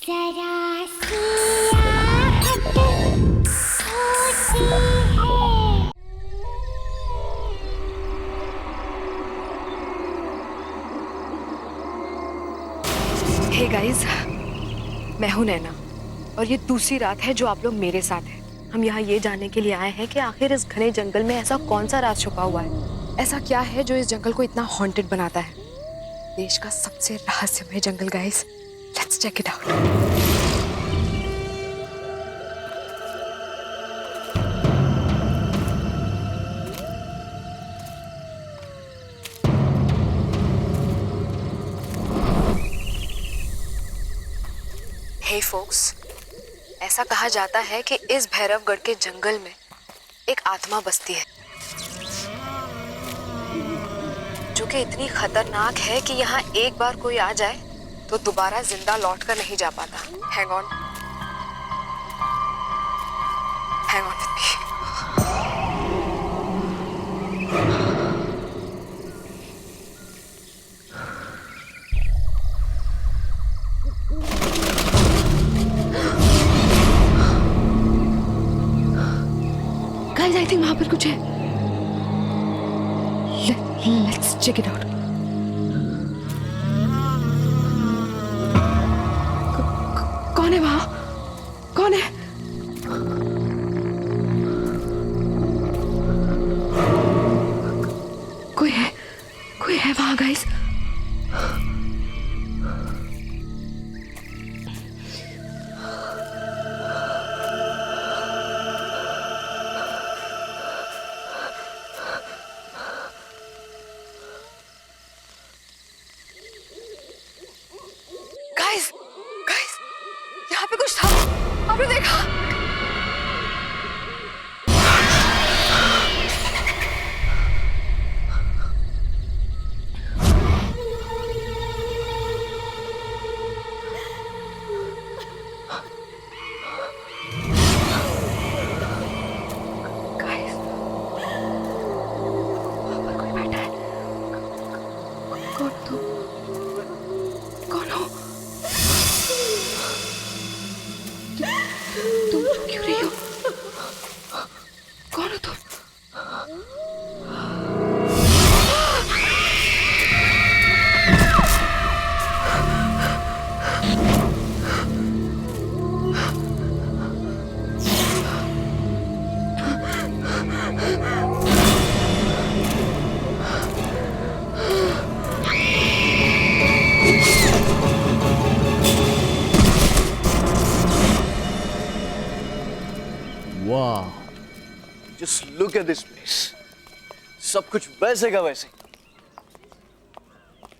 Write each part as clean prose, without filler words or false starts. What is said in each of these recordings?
जरा सी आहट होती है। हे गाइस, मैं हूं नैना और ये दूसरी रात है जो आप लोग मेरे साथ हैं। हम यहाँ ये जानने के लिए आए हैं कि आखिर इस घने जंगल में ऐसा कौन सा राज छुपा हुआ है। ऐसा क्या है जो इस जंगल को इतना हॉन्टेड बनाता है। देश का सबसे रहस्यमय जंगल guys, let's check it out. Hey folks, ऐसा कहा जाता है कि इस भैरवगढ़ के जंगल में एक आत्मा बसती है जो कि इतनी खतरनाक है कि यहाँ एक बार कोई आ जाए तो दोबारा जिंदा लौट कर नहीं जा पाता। Hang on with me. Guys, I think वहां पर कुछ है। Let's check it out. कौन है वहां? कौन है? कोई है वहां गाइस। गाइस, यहाँ पे कुछ था। आपने देखा? गाइस, वहाँ पर कोई बैठा है। कौन तुम? कौन हो? तुम क्यों रही हो? कौन हो तुम? वाह, just look at this place. सब कुछ वैसे का वैसे।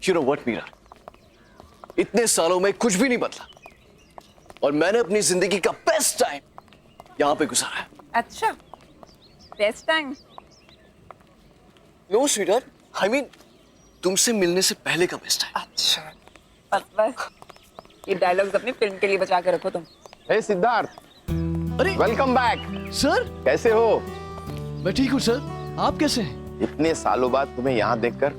यू नो व्हाट मीरा, इतने सालों में कुछ भी नहीं बदला और मैंने अपनी जिंदगी का बेस्ट टाइम यहां पे गुजारा है। अच्छा, best time? No sweeter, I mean तुमसे मिलने से पहले का बेस्ट टाइम। अच्छा, बस ये डायलॉग्स अपनी फिल्म के लिए बचा के रखो तुम। हे सिद्धार्थ, अरे वेलकम बैक। सर, कैसे हो? मैं ठीक हूँ सर, आप कैसे हैं? इतने सालों बाद तुम्हें यहाँ देखकर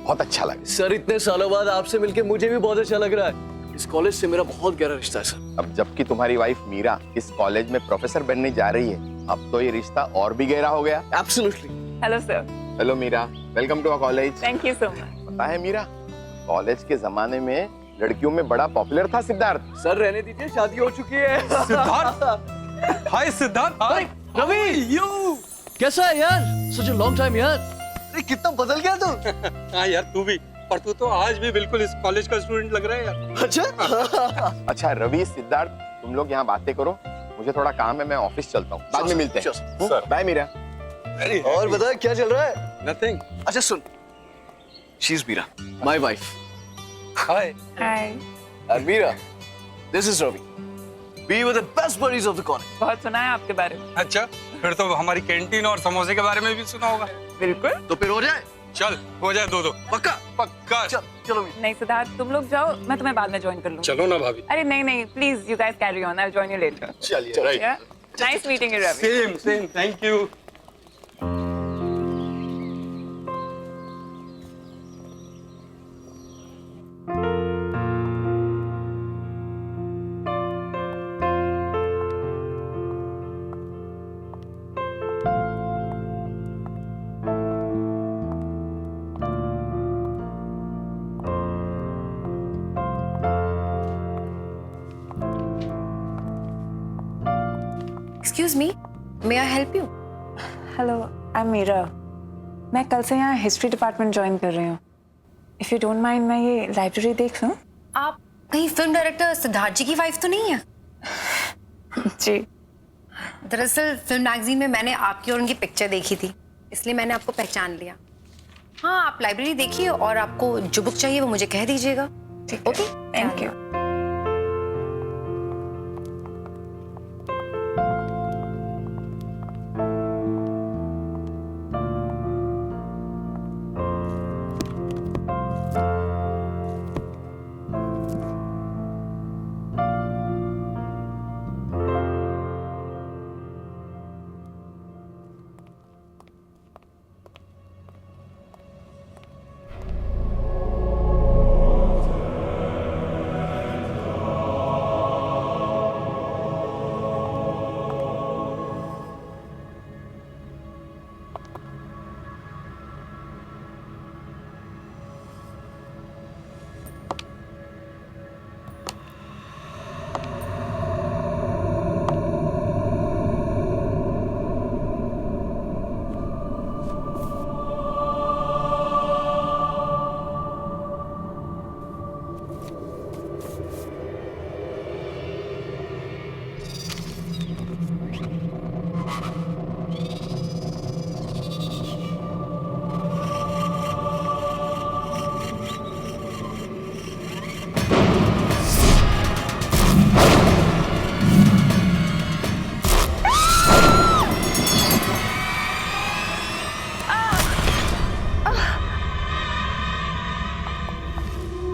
बहुत अच्छा लगा। सर, इतने सालों बाद आपसे मिलके मुझे भी बहुत अच्छा लग रहा है। इस कॉलेज से मेरा बहुत गहरा रिश्ता है सर। अब जबकि तुम्हारी वाइफ मीरा इस कॉलेज में प्रोफेसर बनने जा रही है, अब तो ये रिश्ता और भी गहरा हो गया। Absolutely. Hello sir. Hello Meera, welcome to our college. Thank you so much. पता है मीरा, कॉलेज के जमाने में लड़कियों में बड़ा पॉपुलर था सिद्धार्थ। सर रहने दीजिए, शादी हो चुकी है। सिद्धार्थ, हाय सिद्धार्थ। हाय रवि, यू कैसा है यार? सच अ लॉन्ग टाइम यार। अरे कितना बदल गया तू। हाँ यार, तू भी, पर तू तो आज भी बिल्कुल इस कॉलेज का स्टूडेंट लग रहा है यार। अच्छा। अच्छा रवि, सिद्धार्थ, तुम लोग यहाँ बातें करो, मुझे थोड़ा काम है, मैं ऑफिस चलता हूँ, बाद में मिलते हैं। सर। बाय मीरा। और बता क्या चल रहा है? नथिंग। अच्छा सुन, she is Meera, my wife. Hi. Hi. And Meera, this is Ravi. We were the best buddies of the college. बहुत सुना है आपके बारे में। अच्छा, फिर तो हमारी कैंटीन और समोसे के बारे में भी सुना होगा। बिल्कुल। तो फिर हो जाए? चल, हो जाए दो। पक्का? पक्का। चलो Meera. नहीं सिद्धार्थ, तुम लोग जाओ, मैं तुम्हें बाद में ज्वाइन कर लूंगी। चलो ना भाभी। अरे नहीं, please you guys carry on, I will join you later. चलिए, right. Nice meeting you Ravi. Same, thank you. Excuse me, may I help you? Hello, I am Meera. मैं कल से यहाँ हिस्ट्री डिपार्टमेंट ज्वाइन कर रही हूँ। इफ़ यू डोंट माइंड, मैं ये लाइब्रेरी देख लूँ? आप कहीं फिल्म डायरेक्टर सिद्धार्थ जी की वाइफ तो नहीं है? जी। दरअसल फिल्म मैगजीन में मैंने आपकी और उनकी पिक्चर देखी थी, इसलिए मैंने आपको पहचान लिया। हाँ, आप लाइब्रेरी देखिए और आपको जो बुक चाहिए वो मुझे कह दीजिएगा। Okay, thank you.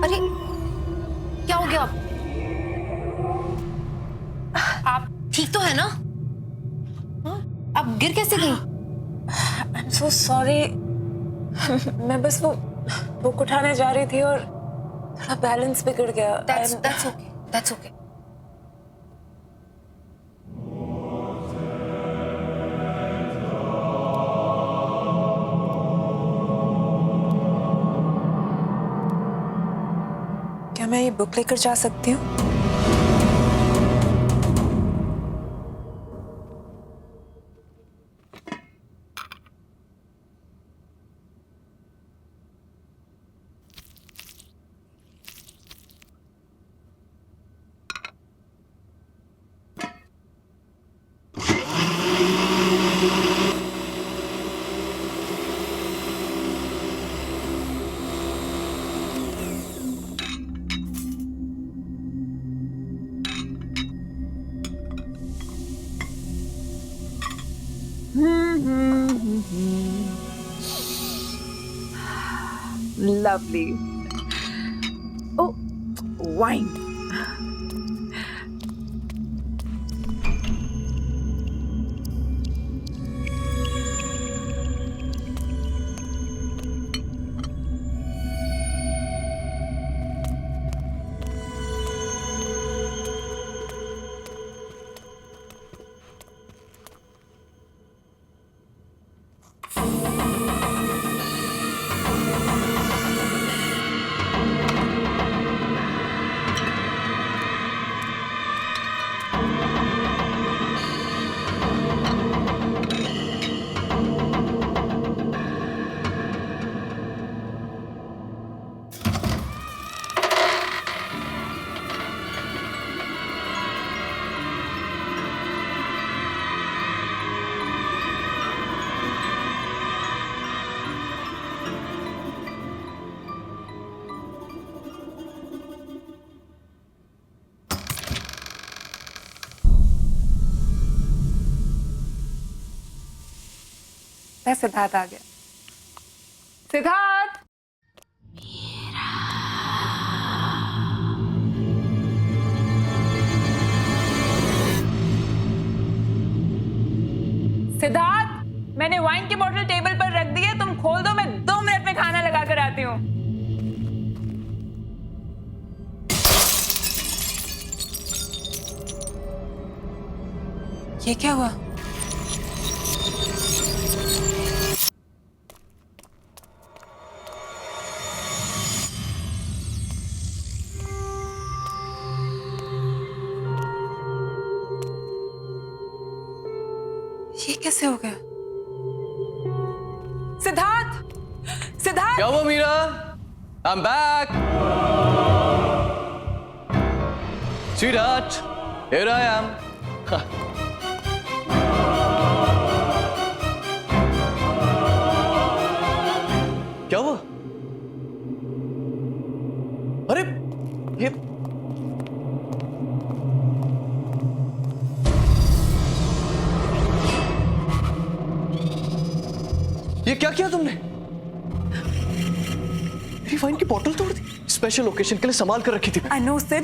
अरे क्या हो गया? आप ठीक तो है ना? हाँ? आप गिर कैसे गई? I am so sorry. मैं बस वो बुक उठाने जा रही थी और थोड़ा बैलेंस बिगड़ गया। That's okay. That's okay. क्या मैं ये बुक लेकर जा सकती हूँ? Lovely. Oh, wine. सिद्धार्थ आ गया। सिद्धार्थ! सिद्धार्थ, मैंने वाइन की बोतल टेबल पर रख दी है, तुम खोल दो, मैं 2 मिनट में खाना लगा कर आती हूँ। ये क्या हुआ? ये कैसे हो गया? सिद्धार्थ, सिद्धार्थ! क्या हुआ Meera? I'm back. Sweetheart, here I am. क्या हुआ? अरे ये क्या किया तुमने? मेरी वाइन की बोतल तोड़ दी। स्पेशल ओकेजन के लिए संभाल कर रखी थी। I know सर,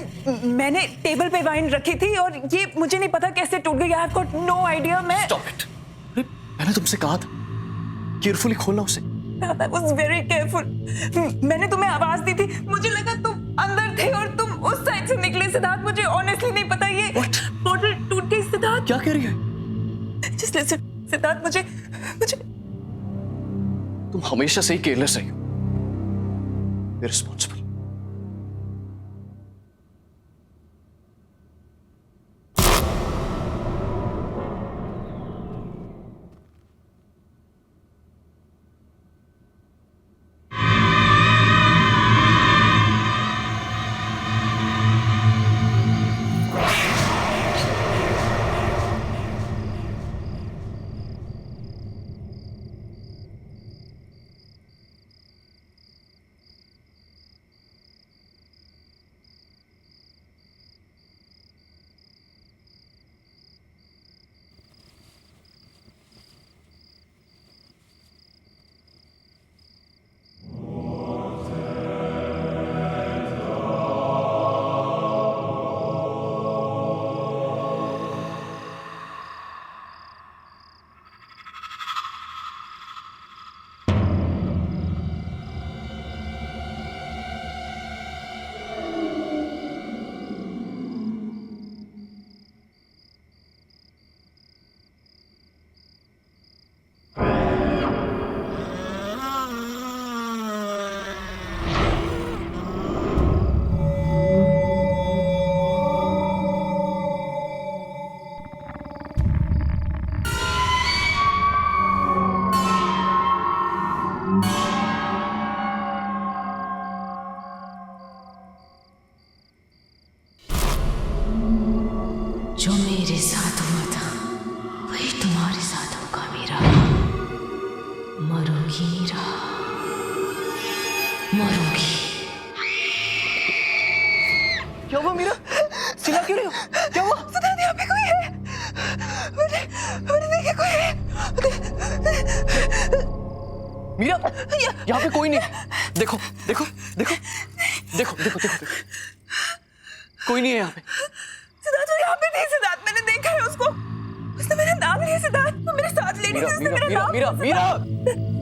मैंने टेबल पे वाइन रखी थी और ये मुझे नहीं पता कैसे टूट गई। I've got no idea। मैं Stop it. अरे मैंने तुमसे कहा था केयरफुली खोलना उसे। I was very careful। मैंने तुम्हें आवाज दी थी, मुझे लगा तुम अंदर थे और तुम उस साइड से निकले। सिद्धार्थ, मुझे ऑनेस्टली नहीं पता ये बोतल टूट गई। सिद्धार्थ, क्या कह रही है? Just listen, सिद्धार्थ, मुझे तुम हमेशा से ही केयरलेस रही हो, इररिस्पॉन्सिबल। जो मेरे साथ हुआ था वही तुम्हारे साथ होगा मीरा। मरोगी मीरा, मरोगी। क्या हुआ मीरा? चिल्ला क्यों रही हो? क्या हुआ? सिद्धार्थ, यहाँ पे कोई है। मैंने देखा कोई है। मीरा, यहाँ पे कोई नहीं। देखो देखो देखो देखो देखो देखो कोई नहीं है यहाँ पे। सिद्धार्थ, वो यहाँ पे थी। सिद्धार्थ, मैंने देखा है उसको। उसने मेरा नाम लिया। सिद्धार्थ, वो मेरे साथ लेडी थी। उसने मेरा नाम मीरा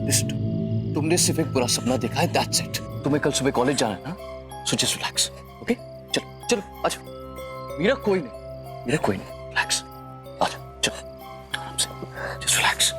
लिस्ट, तुमने सिर्फ एक बुरा सपना देखा है, दैट्स इट। तुम्हें कल सुबह कॉलेज जाना है ना, सो जस्ट रिलैक्स, ओके? चलो चलो आजा। मीरा कोई नहीं, रिलैक्स, आजा चलो आराम से, जस्ट रिलैक्स।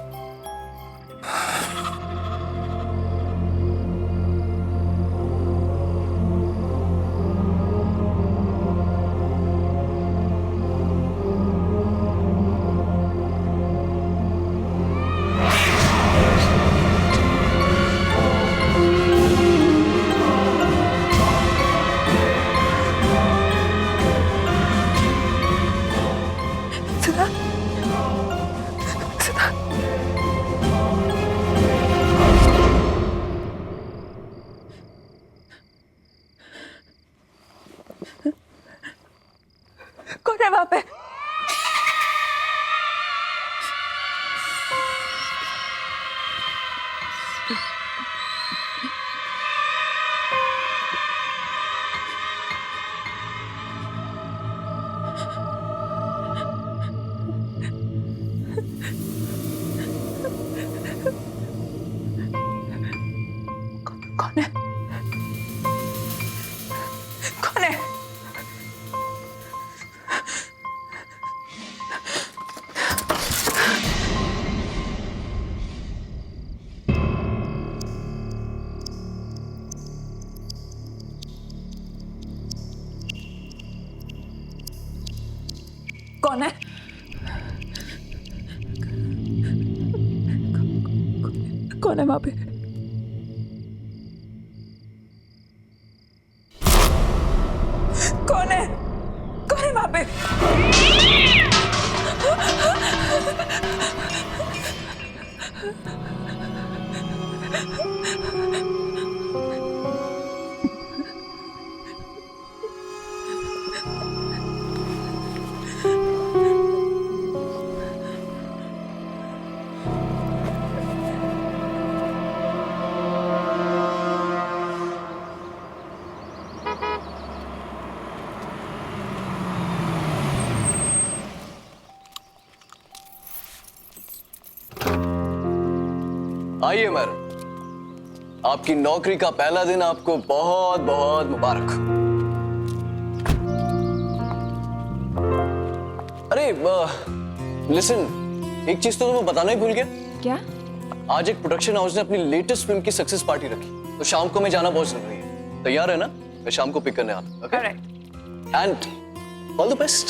कौन है वहां पे? कौन है? कौन है? कौन है? कौन है वहां पे? कौन है? कौन है वहां पे? आइए मैडम, आपकी नौकरी का पहला दिन आपको बहुत बहुत मुबारक। अरे लिसन, एक चीज तो तुम्हें बताना ही भूल गया। क्या? आज एक प्रोडक्शन हाउस ने अपनी लेटेस्ट फिल्म की सक्सेस पार्टी रखी, तो शाम को मैं जाना बहुत जरूरी है। तैयार है ना? मैं शाम को पिक करने आता हूं। And all the best.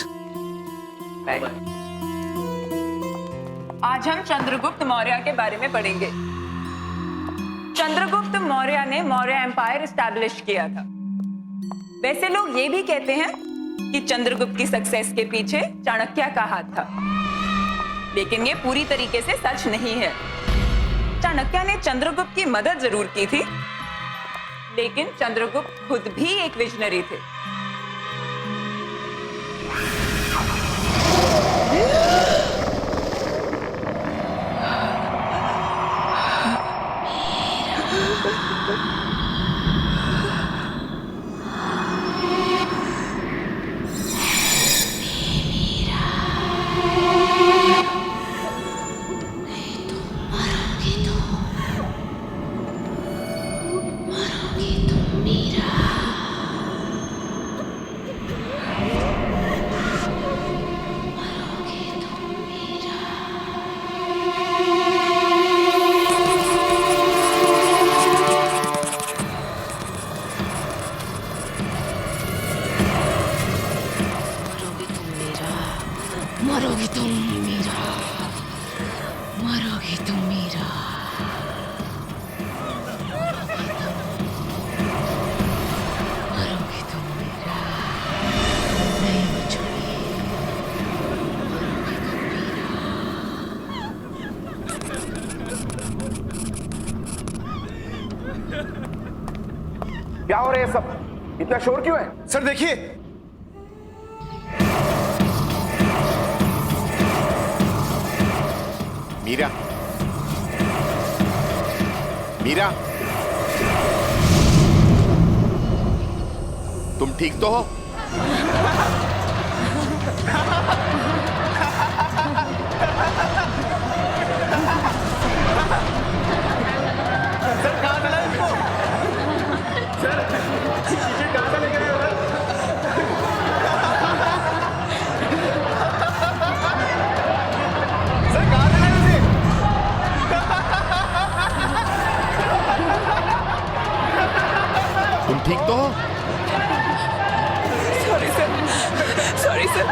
आज हम चंद्रगुप्त मौर्य के बारे में पढ़ेंगे। चंद्रगुप्त मौर्य ने मौर्य एम्पायर एस्टैब्लिश किया था। वैसे लोग ये भी कहते हैं कि चंद्रगुप्त की सक्सेस के पीछे चाणक्य का हाथ था, लेकिन ये पूरी तरीके से सच नहीं है। चाणक्य ने चंद्रगुप्त की मदद जरूर की थी, लेकिन चंद्रगुप्त खुद भी एक विजनरी थे। मरोगी तुम मीरा, मरोगी तुम मीरा, मरोगी तुम मीरा, नहीं बचोगी, मरोगी तुम क्या हो रहा है सब? इतना शोर क्यों है? सर देखिए, मीरा, मीरा, तुम ठीक तो हो? तुम ठीक तो हो? Sorry sir, sorry sir.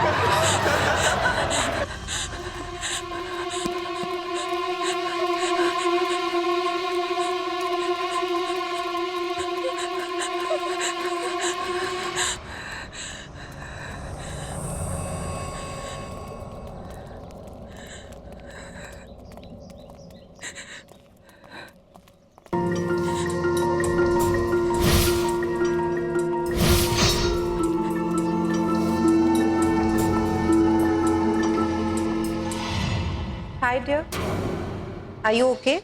Hi dear, are you okay?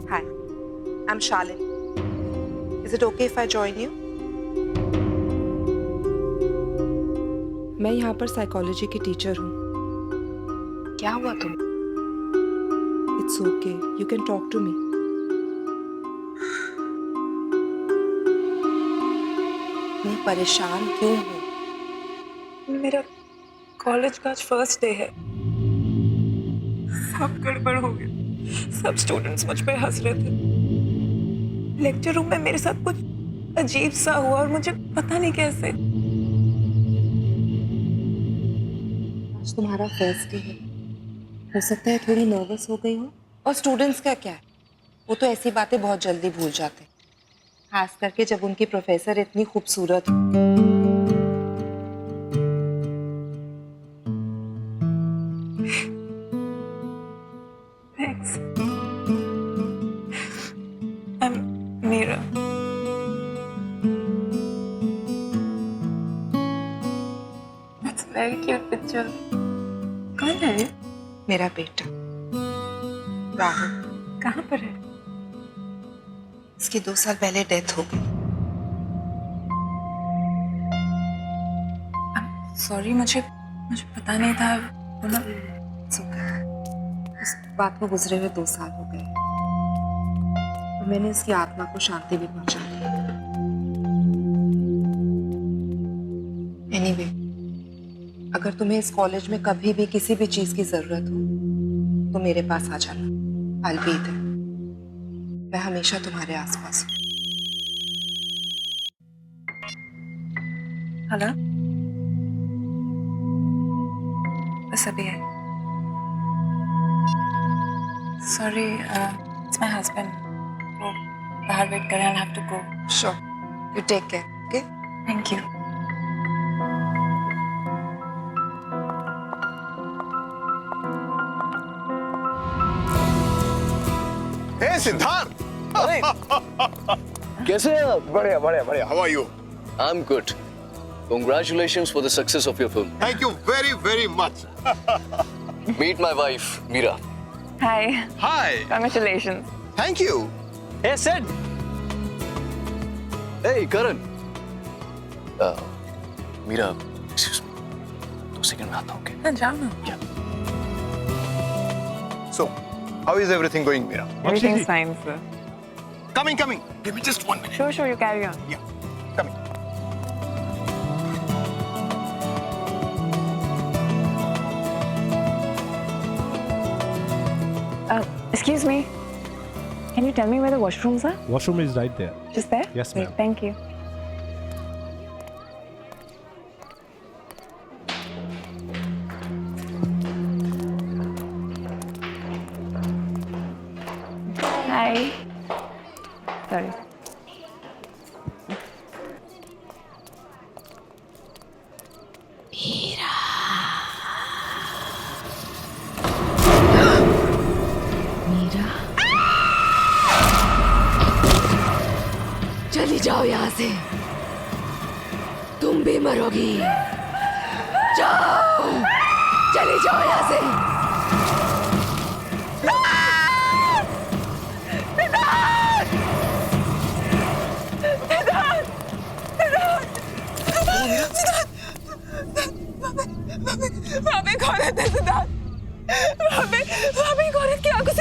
Hi, I'm Shalin. Is it okay if I join you? मैं यहाँ पर साइकोलॉजी की टीचर हूँ। क्या हुआ तुम? It's okay. You can talk to me. मैं परेशान क्यों हूँ? मेरा कॉलेज का आज फर्स्ट डे है। सब गड़बड़ हो गया। सब स्टूडेंट्स मुझ पे हंस रहे थे। लेक्चर रूम में मेरे साथ कुछ अजीब सा हुआ और मुझे पता नहीं कैसे। आज तुम्हारा फर्स्ट डे है, हो सकता है थोड़ी नर्वस हो गई हो। और स्टूडेंट्स का क्या है, वो तो ऐसी बातें बहुत जल्दी भूल जाते हैं, खास करके जब उनकी प्रोफेसर इतनी खूबसूरत हो। Thanks. I'm Meera. That's a very cute picture. कौन है ये? मेरा बेटा राहुल, कहाँ पर है? इसकी 2 साल पहले डेथ हो गई। सॉरी, मुझे पता नहीं था। इस बात को गुजरे हुए 2 साल हो गए और मैंने इसकी आत्मा को शांति भी पहुंचाई। एनीवे, अगर तुम्हें इस कॉलेज में कभी भी किसी भी चीज की जरूरत हो तो मेरे पास आ जाना। I'll be there. मैं हमेशा तुम्हारे आसपास हूँ। हेलो, बस अभी है। Sorry, it's my husband. वो बाहर वेट कर रहे हैं। I have to go. Sure. You take care. Okay? Thank you. Hey Siddharth, कैसे हैं आप? बढ़िया बढ़िया बढ़िया। How are you? I'm good. Congratulations for the success of your film. Thank you very very much. Meet my wife, Meera. Hi, hi, congratulations. Thank you. Hey, Sid. Hey, Karan. Meera, excuse me. 2 second में आता हूँ, okay? हाँ, जाओ ना। So, how is everything going, Meera? Everything's fine, sir. Coming. Give me just 1 minute. Sure, you carry on. Yeah, coming. Excuse me. Can you tell me where the washrooms are? Washroom is right there. Just there? Yes, Great, ma'am. Thank you. Hi. Sorry. Meera, चली जाओ यहाँ से, तुम भी मरोगी। जाओ, चली जाओ यहाँ से। वहाँ पे एक औरत है सिद्धार्थ। वहाँ पे एक औरत की आंखों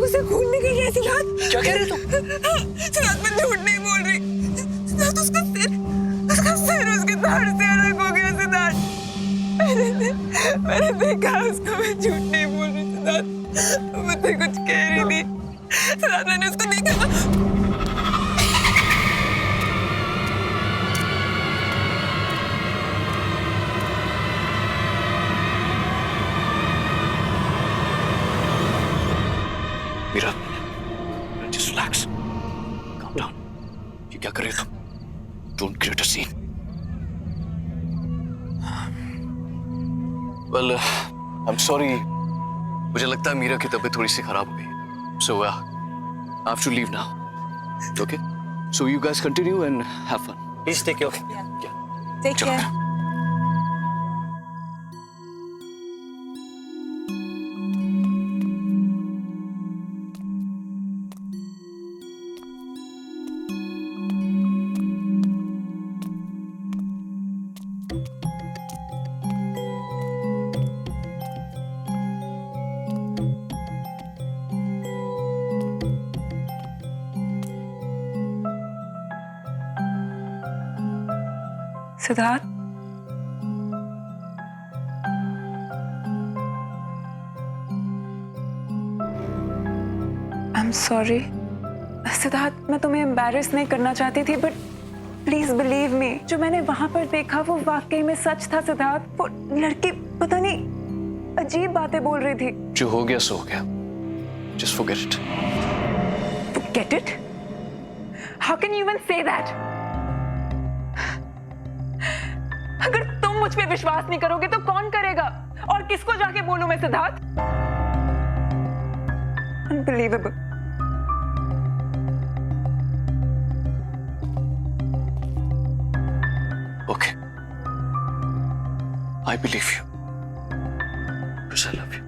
से खून निकल रहा है सिद्धार्थ। क्या कह रहे तुम? सिद्धार्थ, मैं झूठ नहीं बोल रही। सिद्धार्थ, उसका सिर उसके धड़ से अलग हो गया सिद्धार्थ। मैंने देखा उसको, मैं झूठ नहीं बोल रही सिद्धार्थ। मैं तो कुछ कह रही थी सिद्धार्थ, मैंने उसको देखा। Meera, just relax. Calm down. ये क्या कर रहे हो तुम? Don't create a scene. Well, I'm sorry. मुझे लगता है मीरा की तबीयत थोड़ी सी खराब हो गई. So, I have to leave now. Okay? So you guys continue and have fun. Please take care. Yeah. Take चलो. care. सिद्धार्थ, सॉरी सिद्धार्थ, मैं तुम्हें एम्बैरेस नहीं करना चाहती थी, बट प्लीज बिलीव मी, जो मैंने वहां पर देखा वो वाकई में सच था सिद्धार्थ। वो लड़की पता नहीं अजीब बातें बोल रही थी। जो हो गया सो हो गया, just forget it. Forget it? How can you even say that? अगर तुम मुझ पे विश्वास नहीं करोगे तो कौन करेगा? और किसको जाके बोलूं मैं Siddharth? Unbelievable. Okay. I believe you. Because I love you.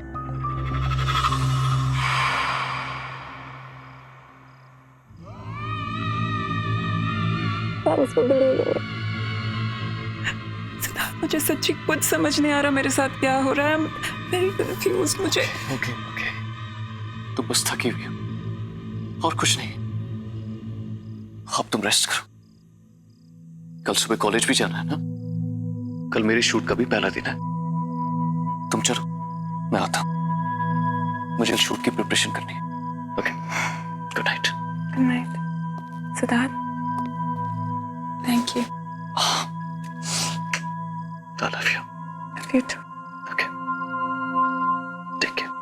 Siddharth, मुझे सच्ची कुछ समझ नहीं आ रहा मेरे साथ क्या हो रहा है। वेरी कंफ्यूज मुझे। Okay. तुम बस थकी हुई हो और कुछ नहीं। अब तुम रेस्ट करो। कल सुबह कॉलेज भी जाना है ना? कल मेरे शूट का भी पहला दिन है। तुम चलो, मैं आता हूं। मुझे शूट की प्रिपरेशन करनी है। Okay, good night. Good night Siddharth, thank you. I love you. Love you too. Okay. Take care.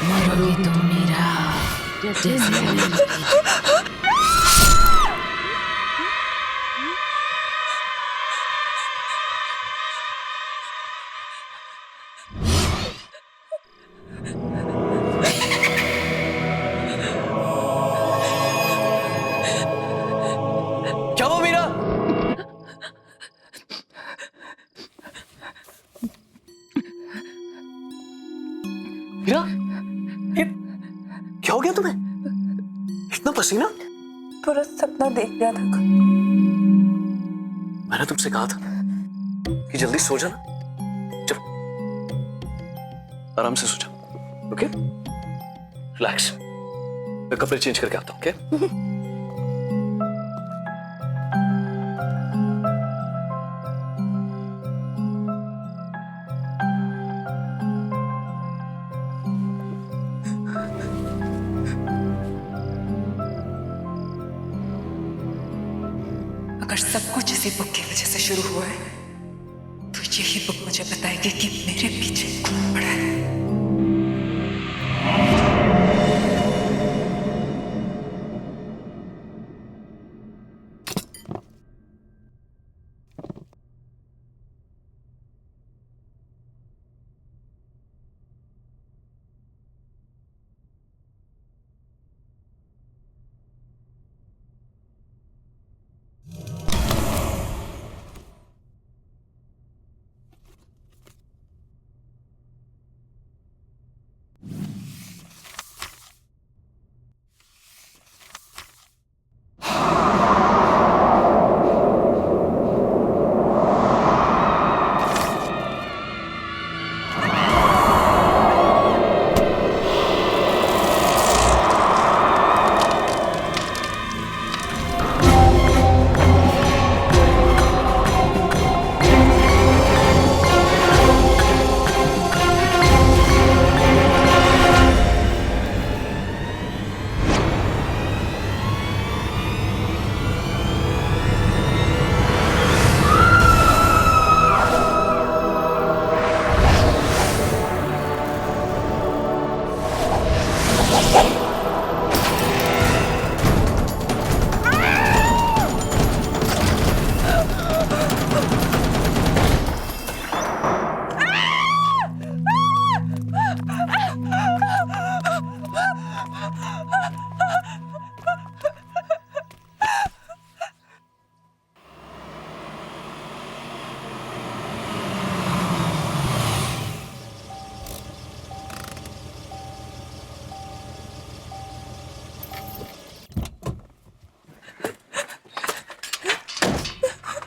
मरोगे तुम मेरा जैसे क्या हुआ मीरा? मीरा, ये क्या हो गया तुम्हें? इतना पसीना? पूरा सपना देख लिया था। मैंने तुमसे कहा था कि जल्दी सो जाना। चलो, आराम से सो जाओ। Okay, relax. मैं कपड़े चेंज करके आता हूँ। ओके? अगर सब कुछ इसी बुक की वजह से शुरू हुआ है तो यही बुक मुझे बताएगी कि मेरे पीछे कौन पड़ा है।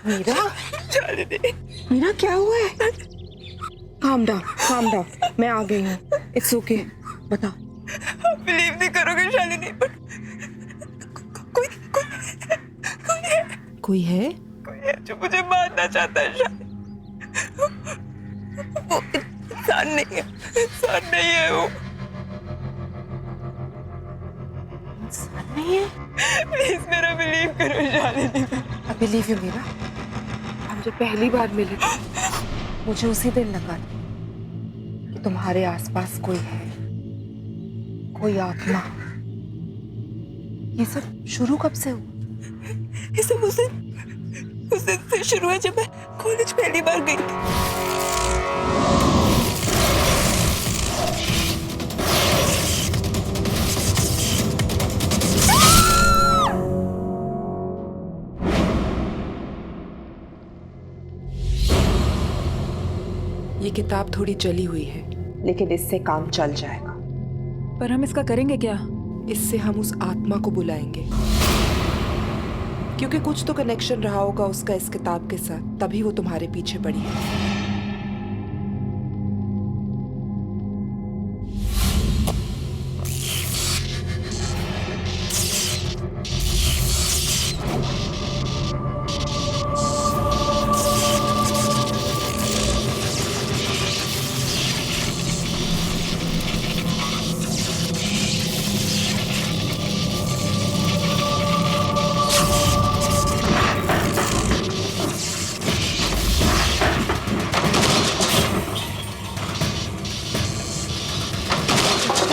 मीरा, मीरा क्या हुआ है? काम डाउन, मैं आ गई हूँ। इट्स ओके, बता। बिलीव नहीं करोगे शालिनी, बट कोई है? कोई है जो मुझे मारना चाहता है शालिनी। वो इंसान नहीं है वो। नहीं है? प्लीज मेरा बिलीव करो Shalini. I believe you Meera. हम जब पहली बार मिले थे, मुझे उसी दिन लगा कि तुम्हारे आसपास कोई है, कोई आत्मा। ये सब शुरू कब से हुआ? ये सब उस दिन से शुरू है जब मैं कॉलेज पहली बार गई थी। ये किताब थोड़ी जली हुई है, लेकिन इससे काम चल जाएगा। पर हम इसका करेंगे क्या? इससे हम उस आत्मा को बुलाएंगे, क्योंकि कुछ तो कनेक्शन रहा होगा उसका इस किताब के साथ, तभी वो तुम्हारे पीछे पड़ी है।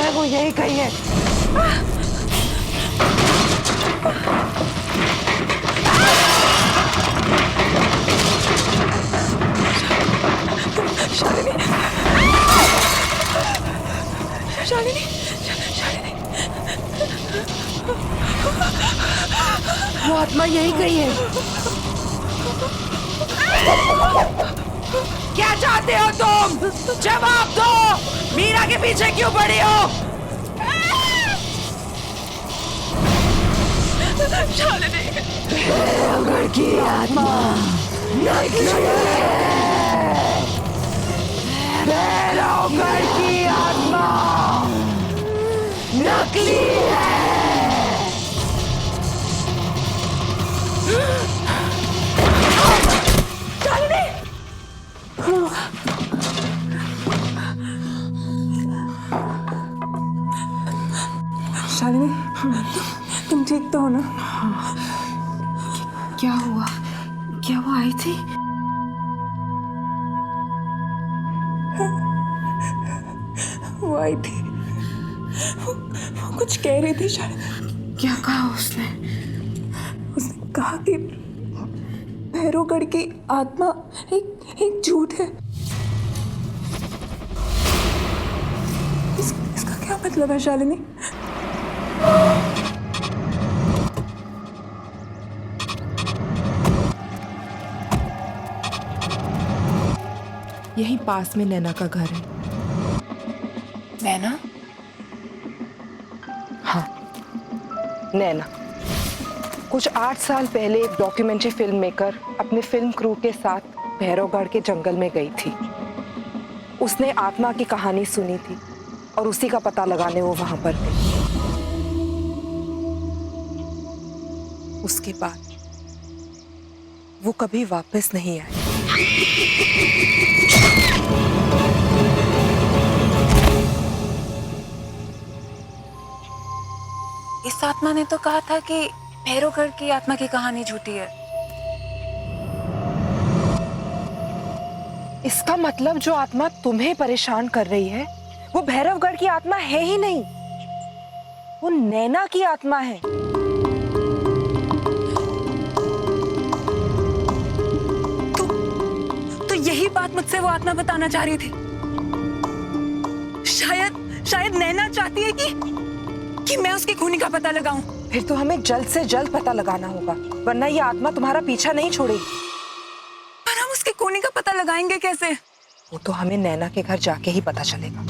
वो यही कही है। शालिनी, वो आत्मा यही कही है। क्या चाहते हो तुम? जवाब दो। मीरा के पीछे क्यों पड़ी हो? घर की आत्मा नकली घर की आत्मा नकली शालिनी, तुम ठीक तो हो ना? क्या हुआ? क्या वो आई थी? वो आई थी, वो कुछ कह रही थी शालिनी। क्या कहा उसने? उसने कहा कि भैरवगढ़ की आत्मा एक झूठ है। इसका क्या मतलब है शालिनी? यहीं पास में नैना का घर है। नैना? हाँ, नैना। कुछ 8 साल पहले एक डॉक्यूमेंट्री फिल्म मेकर अपने फिल्म क्रू के साथ भैरवगढ़ के जंगल में गई थी। उसने आत्मा की कहानी सुनी थी और उसी का पता लगाने वो वहां पर गई। उसके बाद वो कभी वापस नहीं आई। इस आत्मा ने तो कहा था कि भैरवगढ़ की आत्मा की कहानी झूठी है। इसका मतलब जो आत्मा तुम्हें परेशान कर रही है वो भैरवगढ़ की आत्मा है ही नहीं, वो नैना की आत्मा है। तो यही बात मुझसे वो आत्मा बताना चाह रही थी। शायद नैना चाहती है कि मैं उसकी खूनी का पता लगाऊं। फिर तो हमें जल्द से जल्द पता लगाना होगा, वरना ये आत्मा तुम्हारा पीछा नहीं छोड़ेगी। पर हम उसकी खूनी का पता लगाएंगे कैसे? वो तो हमें नैना के घर जाके ही पता चलेगा।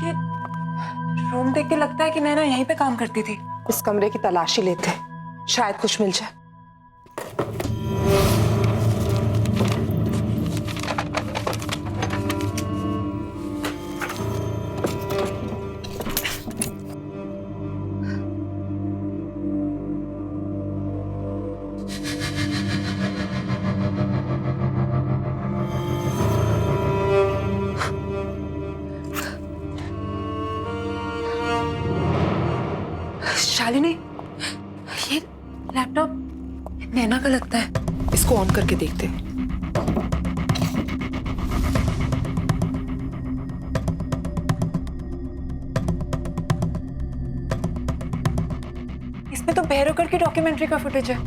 ये रूम देख के लगता है कि नैना यहीं पे काम करती थी। इस कमरे की तलाशी लेते हैं, शायद कुछ मिल जाए। शालिनी, ये लैपटॉप नैना का लगता है। इसको ऑन करके देखते हैं। इसमें तो भैरवगढ़ की डॉक्यूमेंट्री का फुटेज है।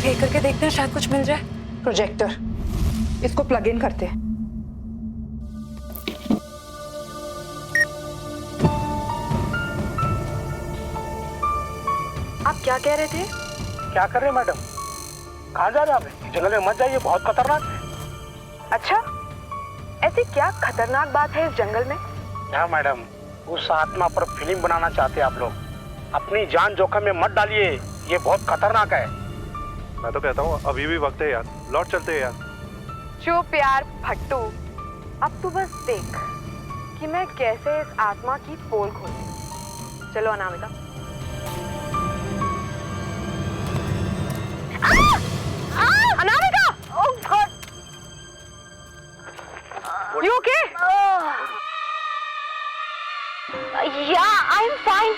प्ले करके देखते हैं, शायद कुछ मिल जाए। प्रोजेक्टर, इसको प्लग इन करते हैं। आप क्या कह रहे थे? क्या कर रहे हैं मैडम? कहाँ जा रहे हैं आप? जंगल में मत जाइए, बहुत खतरनाक है। अच्छा, ऐसी क्या खतरनाक बात है इस जंगल में? क्या मैडम, उस आत्मा पर फिल्म बनाना चाहते हैं आप लोग? अपनी जान जोखिम में मत डालिए, ये बहुत खतरनाक है। मैं तो कहता हूँ अभी भी वक्त है यार, लौट चलते हैं यार। चुप यार फट्टू, अब तू बस देख कि मैं कैसे इस आत्मा की पोल खोलती हूँ। चलो Anamika. Anamika! Oh God! You okay? Yeah, I'm fine,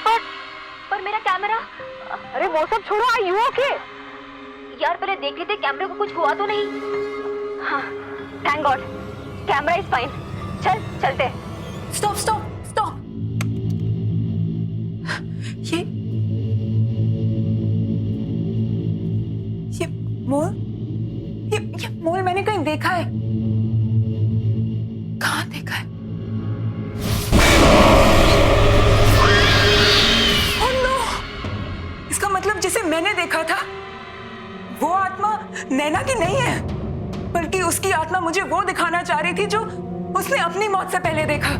पर मेरा कैमरा। अरे वो सब छोड़ो, are you okay? यार पहले देख लेते कैमरे को कुछ हुआ तो नहीं। हाँ, thank God, camera is fine. चल चलते। Stop stop stop. ये मोल, ये मोल मैंने कहीं देखा है। कहाँ देखा है? Oh no! इसका मतलब जिसे मैंने देखा था वो आत्मा नैना की नहीं है, बल्कि उसकी आत्मा मुझे वो दिखाना चाह रही थी जो उसने अपनी मौत से पहले देखा।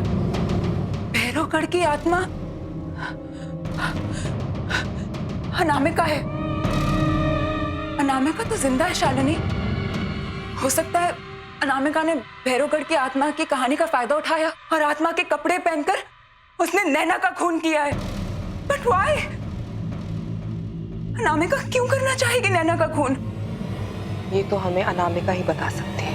भैरवगढ़ की आत्मा अनामिका है। अनामिका तो जिंदा है शालिनी। हो सकता है अनामिका ने भैरवगढ़ की आत्मा की कहानी का फायदा उठाया और आत्मा के कपड़े पहनकर उसने नैना का खून किया है। But why? अनामिका क्यों करना चाहेगी नैना का खून? ये तो हमें अनामिका ही बता सकती है।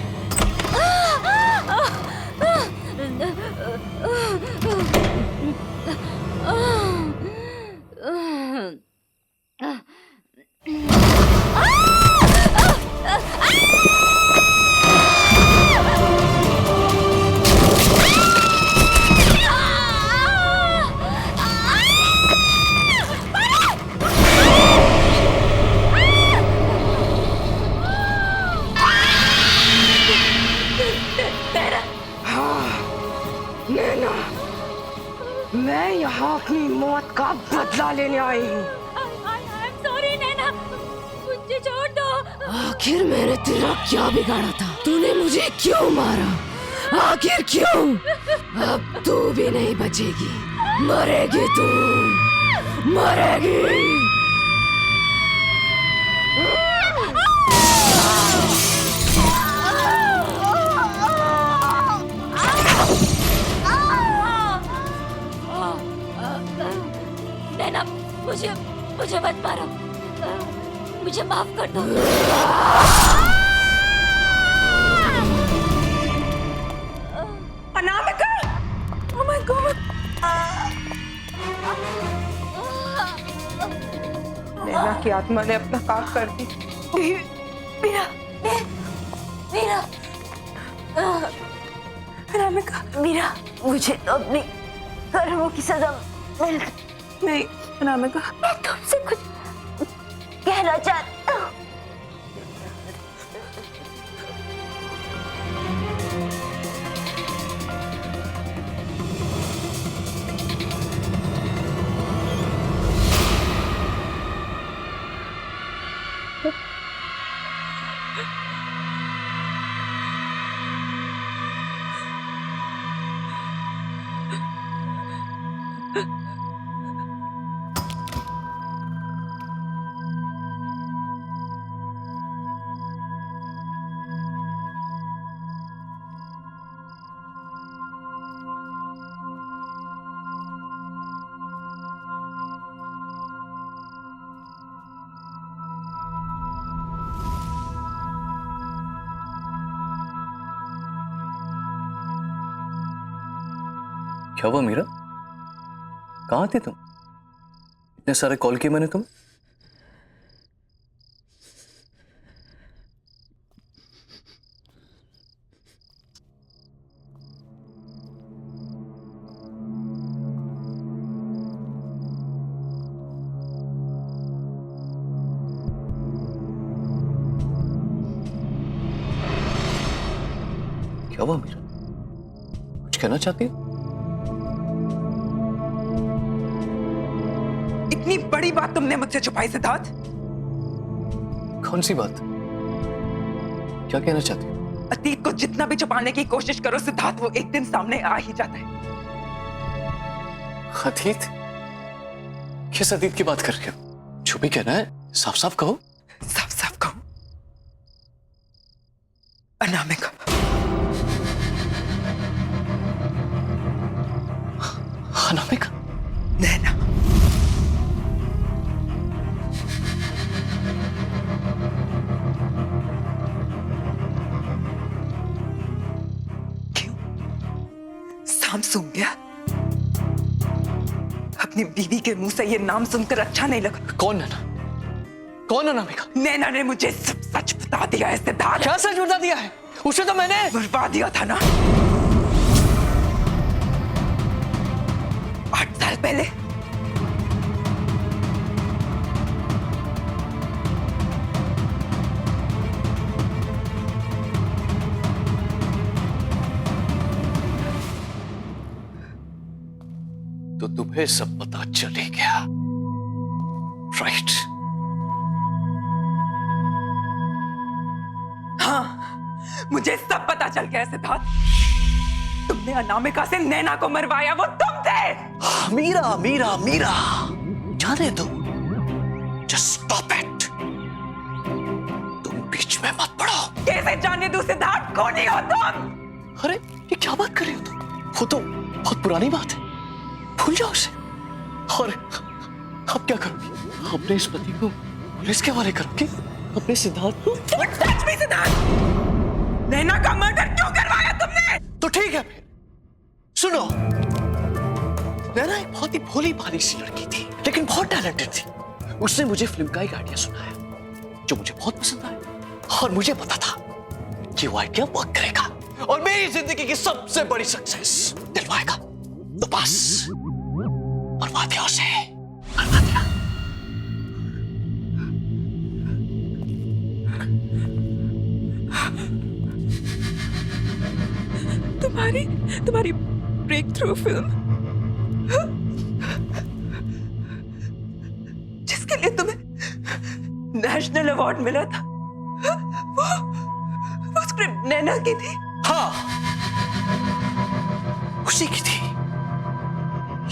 मैं यहाँ अपनी मौत का बदला लेने आई हूँ। सॉरी नैना, मुझे छोड़ दो। आखिर मैंने तेरा क्या बिगाड़ा था? तूने मुझे क्यों मारा? आखिर क्यों? अब तू भी नहीं बचेगी, मरेगी तू, मरेगी। नैना, मुझे मत मारो, मुझे माफ कर दो। अनामिका! Oh my God! नैना की आत्मा ने अपना काम कर दी। मीरा, मीरा, अनामिका! मीरा, मुझे तो अपने कर्मों की सजा मिल। नहीं अनामिका, मैं तुमसे कुछ कहना चाहती हूँ। क्या हुआ मीरा? कहाँ थे तुम? इतने सारे कॉल किए मैंने तुम। क्या हुआ मीरा? कुछ कहना चाहती हो? इतनी बड़ी बात तुमने मुझसे छुपाई सिद्धार्थ? कौन सी बात? क्या कहना चाहती हो? अतीत को जितना भी छुपाने की कोशिश करो सिद्धार्थ, वो एक दिन सामने आ ही जाता है। अतीत? किस अतीत की बात कर रहे हो? जो भी कहना है साफ साफ कहो। साफ साफ कहो, अनामिका। अनामिका? नैना। क्यों? सांप सूंघ गया? अपनी बीवी के मुंह से ये नाम सुनकर अच्छा नहीं लगा? कौन नैना? कौन अनामिका? नैना ने मुझे सब सच बता दिया है सिद्धार्थ। क्या सच बता दिया है? उसे तो मैंने बुलवा दिया था ना 8 साल पहले। तो तुम्हें सब पता चल ही गया, राइट? हाँ, मुझे सब पता चल गया सिद्धार्थ। तुमने अनामिका से नैना को मरवाया, वो तुम थे। मीरा मीरा मीरा, जाने दो। Just stop it. तुम बीच में मत पड़ो। कैसे जाने दूं सिद्धार्थ? कौन ही हो तुम? अरे ये क्या बात कर रही हो तुम? वो तो बहुत पुरानी बात है, भूल जाओ उसे। और अब क्या करोगी? अपने इस पति को पुलिस के हवाले करोगे? अपने सिद्धार्थ को? Touch me Siddharth! नैना का मर्डर क्यों करवाया तुमने? तो ठीक है फिर सुनो, नैना एक बहुत ही भोली भाली सी लड़की थी, लेकिन बहुत टैलेंटेड थी। उसने मुझे फिल्म का एक आइडिया सुनाया जो मुझे बहुत पसंद आया, और मुझे पता था कि वो आइडिया वर्क करेगा और मेरी जिंदगी की सबसे बड़ी सक्सेस दिलवाएगा। तो बस बर्बाद दिया उसे, बर्बाद दिया। तुम्हारी ब्रेक थ्रू फिल्म, जिसके लिए तुम्हें नेशनल अवार्ड मिला था, वो स्क्रिप्ट नैना की थी। हाँ, उसी की थी,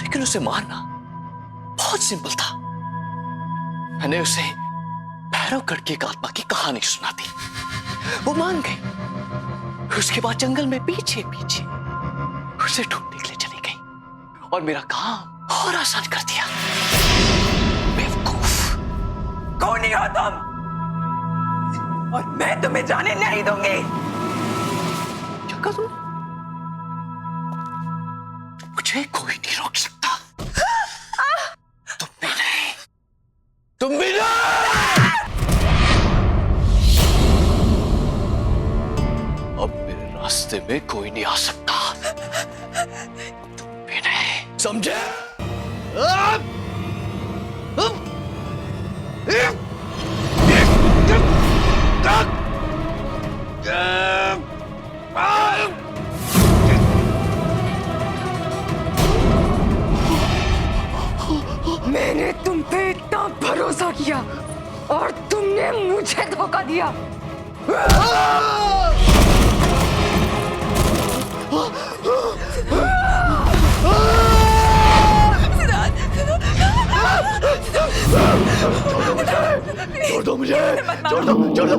लेकिन उसे मारना बहुत सिंपल था। मैंने उसे भैरवगढ़ की एक आत्मा की कहानी सुना दी, वो मान गई। उसके बाद जंगल में पीछे पीछे उसे ढूंढने के लिए चली गई और मेरा काम और आसान कर दिया। बेवकूफ। कौन ही हो तुम? और मैं तुम्हें जाने नहीं दूंगी। क्या कहा तुमने? मुझे कोई नहीं रोक सकता। तुम भी नहीं, तुम भी नहीं। अब मेरे रास्ते में कोई नहीं आ सकता। तुम भी नहीं, समझे? मैंने तुम पे इतना भरोसा किया और तुमने मुझे धोखा दिया। छोड़ दो मुझे, छोड़ दो, छोड़ दो।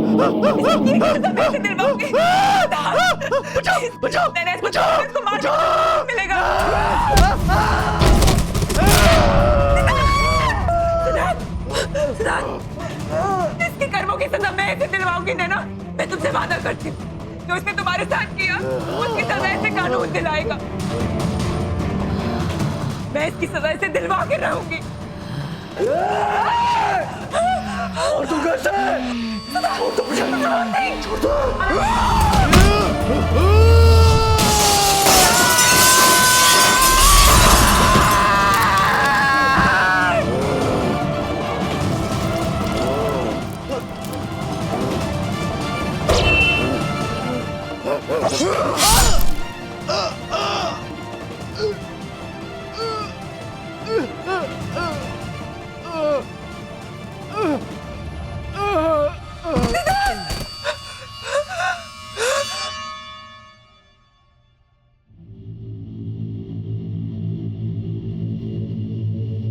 बचाओ, बचाओ, बचाओ, बचाओ। मिलेगा। इसके कर्मों की सजा मैं ऐसे दिलवाऊंगी नैना। मैं तुमसे वादा करती हूँ, जो इसने तुम्हारे साथ किया उसकी सजा ऐसे कानून दिलाएगा। मैं इसकी सजा से दिलवा के रहूंगी। और तू कैसे? और तो मुझे छोड़ दो।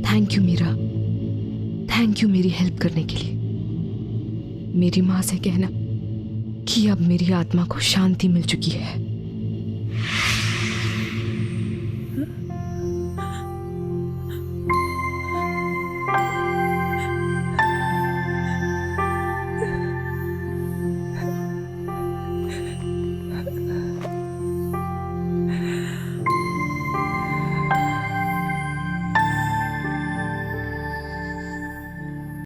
Thank you Meera, thank you मेरी हेल्प करने के लिए। मेरी माँ से कहना कि अब मेरी आत्मा को शांति मिल चुकी है।